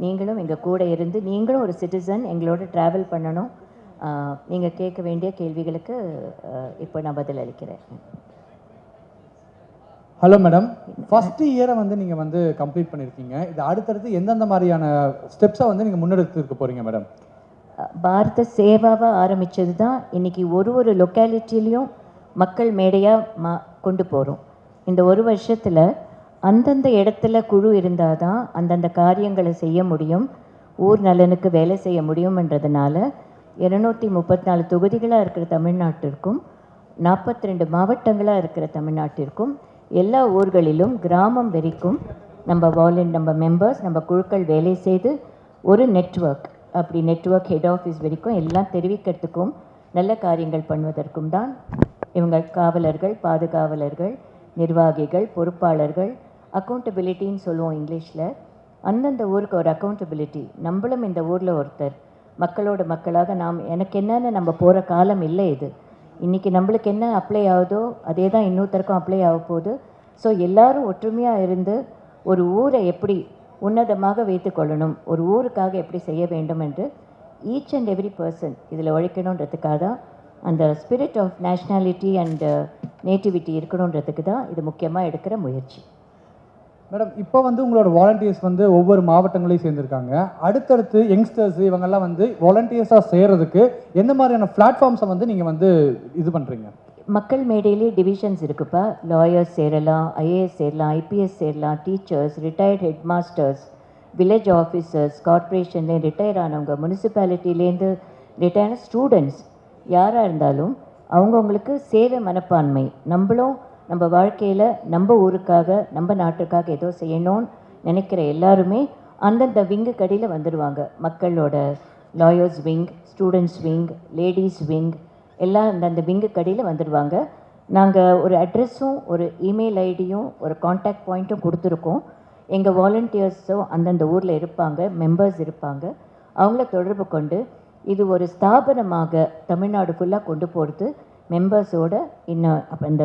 நீங்களும் எங்கள் கூட இருந்து நீங்களும் ஒரு சிட்டிசன் எங்களோட ட்ராவல் பண்ணணும். நீங்கள் கேட்க வேண்டிய கேள்விகளுக்கு இப்போ நான் பதில் அளிக்கிறேன். ஹலோ மேடம், ஃபர்ஸ்ட் இயரை வந்து நீங்கள் வந்து கம்ப்ளீட் பண்ணியிருக்கீங்க. இது அடுத்தடுத்து எந்தெந்த மாதிரியான ஸ்டெப்ஸை வந்து நீங்கள் முன்னெடுத்துருக்க போகிறீங்க மேடம்? பாரத சேவாவாக ஆரம்பித்தது தான் இன்றைக்கி ஒரு லொக்காலிட்டிலையும் மக்கள் மேடையாக கொண்டு போகிறோம். இந்த ஒரு வருஷத்தில் அந்தந்த இடத்துல குழு இருந்தால் தான் அந்தந்த காரியங்களை செய்ய முடியும், ஊர் நலனுக்கு வேலை செய்ய முடியும்ன்றதுனால 234 தொகுதிகளாக இருக்கிற தமிழ்நாட்டிற்கும் 42 மாவட்டங்களாக இருக்கிற தமிழ்நாட்டிற்கும் எல்லா ஊர்களிலும் கிராமம் வரைக்கும் நம்ம மெம்பர்ஸ் நம்ம குழுக்கள் வேலை செய்து ஒரு நெட்வொர்க், அப்படி நெட்வொர்க் ஹெட் ஆஃபீஸ் வரைக்கும் எல்லாம் தெரிவிக்கிறதுக்கும் நல்ல காரியங்கள் பண்ணுவதற்கும் தான் இவங்க காவலர்கள், பாதுகாவலர்கள், நிர்வாகிகள், பொறுப்பாளர்கள், அக்கௌண்டபிலிட்டின்னு சொல்லுவோம் இங்கிலீஷில். அந்தந்த ஊருக்கு ஒரு அக்கௌண்டபிலிட்டி. நம்மளும் இந்த ஊரில் ஒருத்தர், மக்களோட மக்களாக எனக்கு என்னென்னு நம்ம போகிற காலம் இல்லை இது. இன்றைக்கி நம்மளுக்கு என்ன அப்ளை ஆகுதோ அதே தான் இன்னொருத்தருக்கும் அப்ளை ஆக போகுது. ஸோ எல்லோரும் ஒற்றுமையாக இருந்து ஒரு ஊரை எப்படி உன்னதமாக வைத்து கொள்ளணும், ஒரு ஊருக்காக எப்படி செய்ய வேண்டும் என்று ஈச் அண்ட் எவ்ரி பர்சன் இதில் உழைக்கணுன்றதுக்காக தான், அந்த spirit of nationality and nativity இருக்கணுன்றதுக்கு தான் இது முக்கியமாக எடுக்கிற முயற்சி. மேடம், இப்போ வந்து உங்களோட வாலண்டியர்ஸ் வந்து ஒவ்வொரு மாவட்டங்களையும் சேர்ந்துருக்காங்க. அடுத்தடுத்து யங்ஸ்டர்ஸ் இவங்கெல்லாம் வந்து வாலண்டியர்ஸாக சேர்கிறதுக்கு எந்த மாதிரியான பிளாட்ஃபார்ம்ஸை வந்து நீங்கள் வந்து இது பண்ணுறீங்க? மக்கள் மேடையிலே டிவிஷன்ஸ் இருக்குப்பா. லாயர்ஸ் சேரலாம், ஐஏஎஸ் சேரலாம், ஐபிஎஸ் சேரலாம், teachers, retired head masters, village officers, கார்ப்பரேஷன்லேருந்து ரிட்டையர் ஆனவங்க, முனிசிபாலிட்டிலேருந்து ரிட்டையர்ட் ஸ்டூடெண்ட்ஸ், யாராக இருந்தாலும் அவங்கவுங்களுக்கு சேவை மனப்பான்மை, நம்மளும் நம்ம வாழ்க்கையில் நம்ம ஊருக்காக நம்ம நாட்டுக்காக ஏதோ செய்யணும்னு நினைக்கிற எல்லாருமே அந்தந்த விங்கு கடியில் வந்துடுவாங்க. மக்களோட lawyers wing, students wing, ladies wing எல்லாம் அந்தந்த விங்கு கடியில் வந்துடுவாங்க. நாங்கள் ஒரு அட்ரெஸும் ஒரு இமெயில் ஐடியும் ஒரு காண்டாக்ட் பாயிண்ட்டும் கொடுத்துருக்கோம். எங்கள் வாலண்டியர்ஸும் அந்தந்த ஊரில் இருப்பாங்க, மெம்பர்ஸ் இருப்பாங்க. அவங்கள தொடர்பு கொண்டு இது ஒரு ஸ்தாபனமாக தமிழ்நாடு ஃபுல்லாக கொண்டு போகிறது மெம்பர்ஸோடு இன்னும் அப்போ இந்த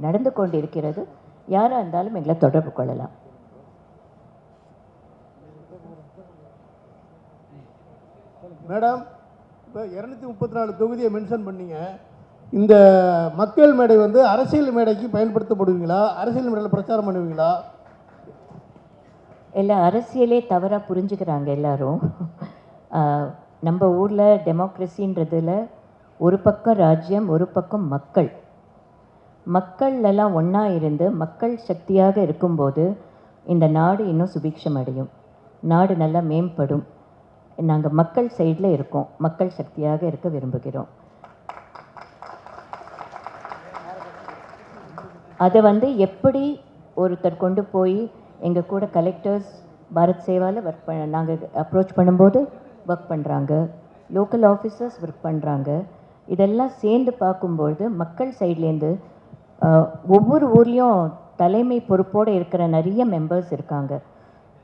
நடந்து கொண்டு இருக்கிறது. யாராக இருந்தாலும் எங்களை தொடர்பு கொள்ளலாம். மேடம், இப்போ 234 தொகுதியை மென்ஷன் பண்ணீங்க. இந்த மக்கள் மேடை வந்து அரசியல் மேடைக்கு பயன்படுத்தப்படுவீங்களா? அரசியல் மேடையில் பிரச்சாரம் பண்ணுவீங்களா? எல்லாம் அரசியலே தவறாக புரிஞ்சுக்கிறாங்க எல்லாரும். நம்ம ஊரில் டெமோக்ரஸின்றதில் ஒரு பக்கம் ராஜ்யம், ஒரு பக்கம் மக்கள். மக்கள் எல்லாம் ஒன்றா இருந்து மக்கள் சக்தியாக இருக்கும்போது இந்த நாடு இன்னும் சுபிக்ஷம் அடையும், நாடு நல்லா மேம்படும். நாங்கள் மக்கள் சைடில் இருக்கோம், மக்கள் சக்தியாக இருக்க விரும்புகிறோம். அதை வந்து எப்படி ஒருத்தர் கொண்டு போய் எங்கள் கூட கலெக்டர்ஸ் பாரத் சேவாவில் ஒர்க் நாங்கள் அப்ரோச் பண்ணும்போது ஒர்க் பண்ணுறாங்க, லோக்கல் ஆஃபீஸர்ஸ் ஒர்க் பண்ணுறாங்க. இதெல்லாம் சேர்ந்து பார்க்கும்பொழுது மக்கள் சைட்லேருந்து ஒவ்வொரு ஊர்லேயும் தலைமை பொறுப்போடு இருக்கிற நிறைய மெம்பர்ஸ் இருக்காங்க.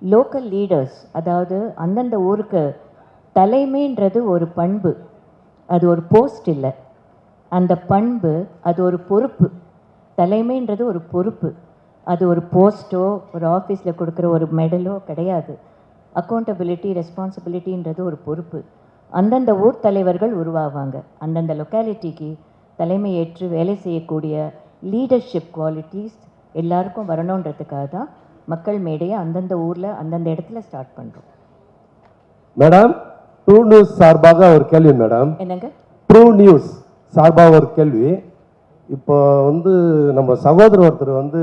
லோக்கல் லீடர்ஸ், அதாவது அந்தந்த ஊருக்கு தலைமைன்றது ஒரு பண்பு, அது ஒரு போஸ்ட் இல்லை. அந்த பண்பு அது ஒரு பொறுப்பு. தலைமைன்றது ஒரு பொறுப்பு, அது ஒரு போஸ்ட்டோ ஒரு ஆஃபீஸில் கொடுக்குற ஒரு மெடலோ கிடையாது. அக்கௌண்டபிலிட்டி, ரெஸ்பான்சிபிலிட்டின்றது ஒரு பொறுப்பு. அந்தந்த ஊர் தலைவர்கள் உருவாவாங்க. அந்தந்த லொக்காலிட்டிக்கு தலைமை ஏற்று வேலை செய்யக்கூடிய லீடர்ஷிப் குவாலிட்டிஸ் எல்லாருக்கும் வரணுன்றதுக்காக தான் மக்கள் மேடையை அந்தந்த ஊரில் அந்தந்த இடத்துல ஸ்டார்ட் பண்ணுறோம். மேடம், ட்ரூ நியூஸ் சார்பாக ஒரு கேள்வி. மேடம், என்னங்க? ட்ரூ நியூஸ் சார்பாக ஒரு கேள்வி. இப்போ வந்து நம்ம சகோதரர் ஒருத்தர் வந்து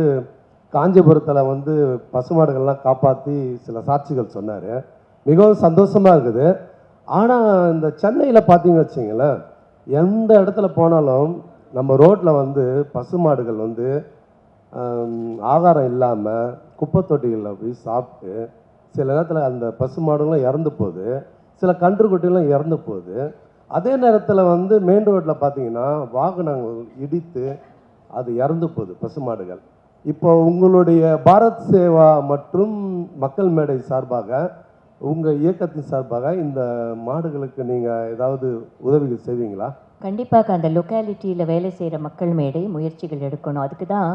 காஞ்சிபுரத்தில் வந்து பசுமாடுகள்லாம் காப்பாற்றி சில சாட்சிகள் சொன்னார். மிகவும் சந்தோஷமாக இருக்குது. ஆனால் இந்த சென்னையில் பார்த்தீங்கன்னு வச்சிங்களேன், எந்த இடத்துல போனாலும் நம்ம ரோட்டில் வந்து பசுமாடுகள் வந்து ஆகாரம் இல்லாமல் குப்பை தொட்டிகளில் போய் சாப்பிட்டு சில நேரத்தில் அந்த பசுமாடுகளும் இறந்து போகுது, சில கன்றுக்குட்டிகளும் இறந்து போகுது. அதே நேரத்தில் வந்து மெயின் ரோட்டில் பார்த்தீங்கன்னா வாகனங்கள் இடித்து அது இறந்து போகுது பசுமாடுகள். இப்போ உங்களுடைய பாரத் சேவா மற்றும் மக்கள் மேடை சார்பாக, உங்கள் இயக்கத்தின் சார்பாக இந்த மாடுகளுக்கு நீங்கள் ஏதாவது உதவிகள் செய்வீங்களா? கண்டிப்பாக அந்த லொக்காலிட்டியில் வேலை செய்கிற மக்கள் மேடை முயற்சிகள் எடுக்கணும். அதுக்கு தான்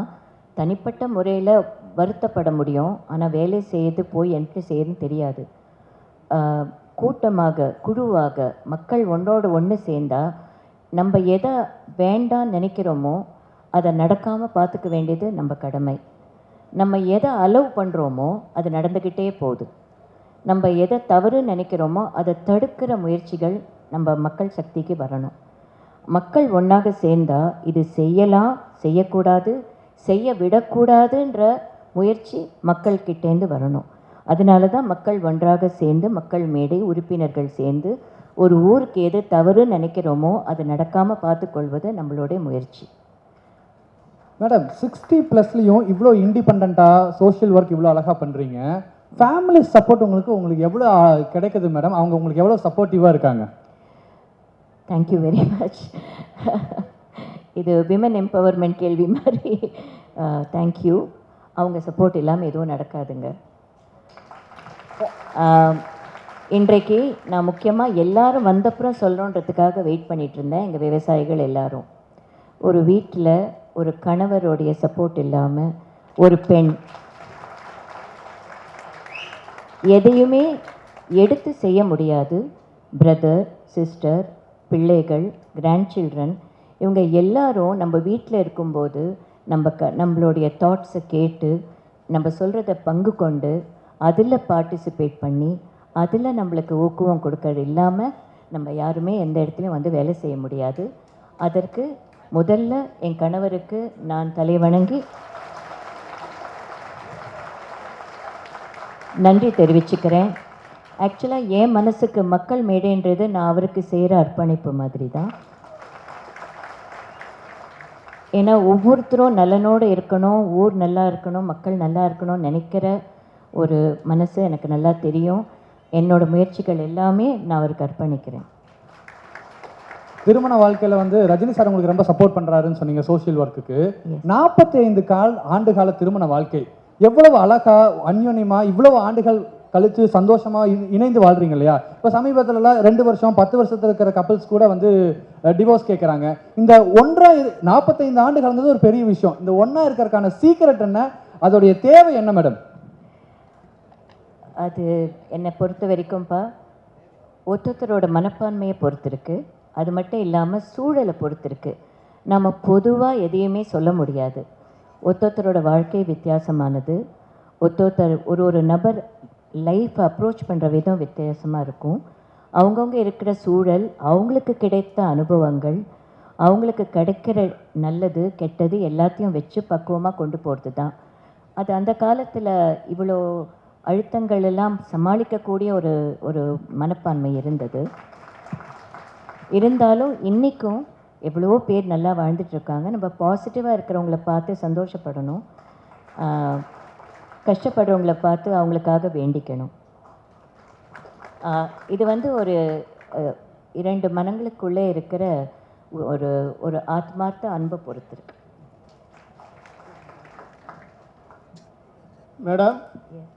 தனிப்பட்ட முறையில் வருத்தப்பட முடியும், ஆனால் வேலை செய்து போய் என்ட்ரி செய்யணும்னு தெரியாது. கூட்டமாக குழுவாக மக்கள் ஒன்றோடு ஒன்று சேர்ந்தா நம்ம எதை வேண்டான்னு நினைக்கிறோமோ அதை நடக்காமல் பார்த்துக்க வேண்டியது நம்ம கடமை. நம்ம எதை அலோவ் பண்ணுறோமோ அது நடந்துக்கிட்டே போகுது. நம்ம எதை தவறு நினைக்கிறோமோ அதை தடுக்கிற முயற்சிகள் நம்ம மக்கள் சக்திக்கு வரணும். மக்கள் ஒன்றாக சேர்ந்தா இது செய்யலாம், செய்யக்கூடாது, செய்ய விடக்கூடாதுன்ற முயற்சி மக்கள்கிட்டேருந்து வரணும். அதனால தான் மக்கள் ஒன்றாக சேர்ந்து மக்கள் மேடை உறுப்பினர்கள் சேர்ந்து ஒரு ஊருக்கு எது தவறு நினைக்கிறோமோ அது நடக்காமல் பார்த்துக்கொள்வது நம்மளுடைய முயற்சி. மேடம் 60+லையும் இவ்வளோ இண்டிபெண்ட்டாக சோஷியல் ஒர்க் இவ்வளோ அழகாக பண்ணுறீங்க. ஃபேமிலி சப்போர்ட் உங்களுக்கு எவ்வளோ கிடைக்குது மேடம்? அவங்க உங்களுக்கு எவ்வளோ சப்போர்ட்டிவாக இருக்காங்க? Thank you very much. இது விமன் எம்பவர்மெண்ட் கேள்வி மாதிரி. தேங்க்யூ. அவங்க சப்போர்ட் இல்லாமல் எதுவும் நடக்காதுங்க. இன்றைக்கு நான் முக்கியமாக எல்லாரும் வந்தப்புறம் சொல்லணுன்றதுக்காக வெயிட் பண்ணிகிட்டு இருந்தேன். எங்கள் விவசாயிகள் எல்லாரும் ஒரு வீட்டில் ஒரு கணவருடைய சப்போர்ட் இல்லாமல் ஒரு பெண் எதையுமே எடுத்து செய்ய முடியாது. பிரதர், சிஸ்டர், பிள்ளைகள், கிராண்ட் சில்ட்ரன் இவங்க எல்லாரும் நம்ம வீட்டில் இருக்கும்போது நம்மளுடைய தாட்ஸை கேட்டு நம்ம சொல்கிறத பங்கு கொண்டு அதில் பார்ட்டிசிபேட் பண்ணி அதில் நம்மளுக்கு ஊக்குவம் கொடுக்கறது இல்லாமல் நம்ம யாருமே எந்த இடத்துலையும் வந்து வேலை செய்ய முடியாது. அதற்கு முதல்ல என் கணவருக்கு நான் தலைவணங்கி நன்றி தெரிவிச்சுக்கிறேன். ஆக்சுவலாக என் மனசுக்கு மக்கள் மேடைன்றது நான் அவருக்கு செய்கிற அர்ப்பணிப்பு மாதிரி தான். ஏன்னா ஒவ்வொருத்தரும் நலனோடு இருக்கணும், ஊர் நல்லா இருக்கணும், மக்கள் நல்லா இருக்கணும்னு நினைக்கிற ஒரு மனசு எனக்கு நல்லா தெரியும். என்னோடய முயற்சிகள் எல்லாமே நான் அவருக்கு அர்ப்பணிக்கிறேன். திருமண வாழ்க்கையில் வந்து ரஜினி சார் உங்களுக்கு ரொம்ப சப்போர்ட் பண்ணுறாருன்னு சொன்னீங்க சோஷியல் ஒர்க்குக்கு. 45 ஆண்டு கால திருமண வாழ்க்கை எவ்வளவு அழகா அந்யோன்யமாக இவ்வளவு ஆண்டுகள் கழித்து சந்தோஷமாக இணைந்து வாழ்றீங்க இல்லையா? இப்போ சமீபத்துலலாம் 2 வருஷம் 10 வருஷத்தில் இருக்கிற கப்பிள்ஸ் கூட வந்து டிவோர்ஸ் கேட்குறாங்க. இந்த 45 ஆண்டு கலந்தது ஒரு பெரிய விஷயம். இந்த ஒன்றா இருக்கிறதுக்கான சீக்ரெட் என்ன? அதோடைய தேவை என்ன மேடம்? அது என்னை பொறுத்த வரைக்கும்ப்பா ஒருத்தரோட மனப்பான்மையை பொறுத்திருக்கு. அது மட்டும் இல்லாமல் சூழலை பொறுத்திருக்கு. நம்ம பொதுவாக எதையுமே சொல்ல முடியாது. ஒருத்தரோட வாழ்க்கை வித்தியாசமானது. ஒரு நபர் லைஃப் அப்ரோச் பண்ணுற விதம் வித்தியாசமாக இருக்கும். அவங்கவுங்க இருக்கிற சூழல், அவங்களுக்கு கிடைத்த அனுபவங்கள், அவங்களுக்கு கிடைக்கிற நல்லது கெட்டது எல்லாத்தையும் வச்சு பக்குவமாக கொண்டு போகிறது தான். அது அந்த காலத்தில் இவ்வளோ அழுத்தங்கள் எல்லாம் சமாளிக்கக்கூடிய ஒரு மனப்பான்மை இருந்தது. இருந்தாலும் இன்றைக்கும் எவ்வளவோ பேர் நல்லா வாழ்ந்துட்டுருக்காங்க. நம்ம பாசிட்டிவாக இருக்கிறவங்கள பார்த்து சந்தோஷப்படணும். கஷ்டப்படுறவங்கள பார்த்து அவங்களுக்காக வேண்டிக்கணும். இது வந்து ஒரு 2 மனங்களுக்குள்ளே இருக்கிற ஒரு ஆத்மார்த்த அன்பை பொறுத்திருக்கு. மேடம்,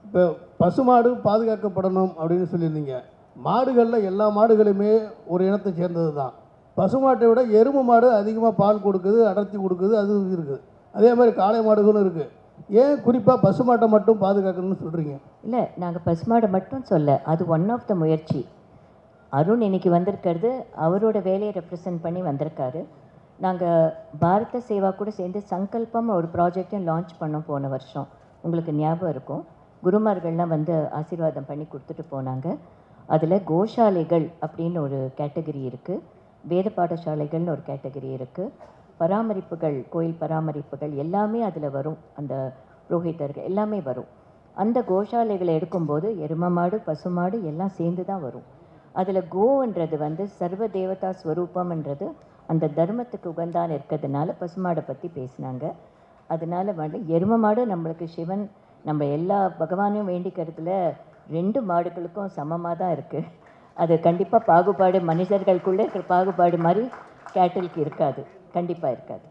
இப்போ பசுமாடு பாதுகாக்கப்படணும் அப்படின்னு சொல்லியிருந்தீங்க. மாடுகளில் எல்லா மாடுகளுமே ஒரு இனத்தை சேர்ந்தது தான். பசுமாட்டை விட எருமை மாடு அதிகமாக பால் கொடுக்குது, அடர்த்தி கொடுக்குது, அது இருக்குது. அதே மாதிரி காளை மாடுகளும் இருக்குது. ஏன் குறிப்பாக பசுமாட்டை மட்டும் பாதுகாக்கணும்னு சொல்கிறீங்க? இல்லை, நாங்கள் பசுமாடை மட்டும் சொல்ல, அது ஒன் ஆஃப் த முயற்சி. அருண் இன்னைக்கு வந்திருக்கிறது அவரோட வேலையை ரெப்ரசன்ட் பண்ணி வந்திருக்காரு. நாங்கள் பாரத சேவா கூட சேர்ந்து சங்கல்பம் ஒரு ப்ராஜெக்டையும் லான்ச் பண்ணோம் போன வருஷம். உங்களுக்கு ஞாபகம் இருக்கும். குருமார்கள்லாம் வந்து ஆசீர்வாதம் பண்ணி கொடுத்துட்டு போனாங்க. அதில் கோஷாலைகள் அப்படின்னு ஒரு கேட்டகரி இருக்குது, வேத பாடசாலைகள்னு ஒரு கேட்டகரி இருக்குது, பராமரிப்புகள், கோயில் பராமரிப்புகள் எல்லாமே அதில் வரும். அந்த புரோகிதர்கள் எல்லாமே வரும். அந்த கோஷாலைகளை எடுக்கும்போது எரும மாடு, பசுமாடு எல்லாம் சேர்ந்து தான் வரும். அதில் கோன்றது வந்து சர்வ தேவதா ஸ்வரூபம்ன்றது அந்த தர்மத்துக்கு உகந்தான் இருக்கிறதுனால பசுமாடை பற்றி பேசினாங்க. அதனால வந்து எரும மாடு நம்மளுக்கு சிவன், நம்ம எல்லா பகவானையும் வேண்டிக்கிறதுல 2 மாடுகளுக்கும் சமமாக தான் இருக்குது. அது கண்டிப்பாக பாகுபாடு, மனிதர்களுக்குள்ளே இருக்கிற பாகுபாடு மாதிரி கேட்டிலுக்கு இருக்காது, கண்டிப்பாக இருக்காது.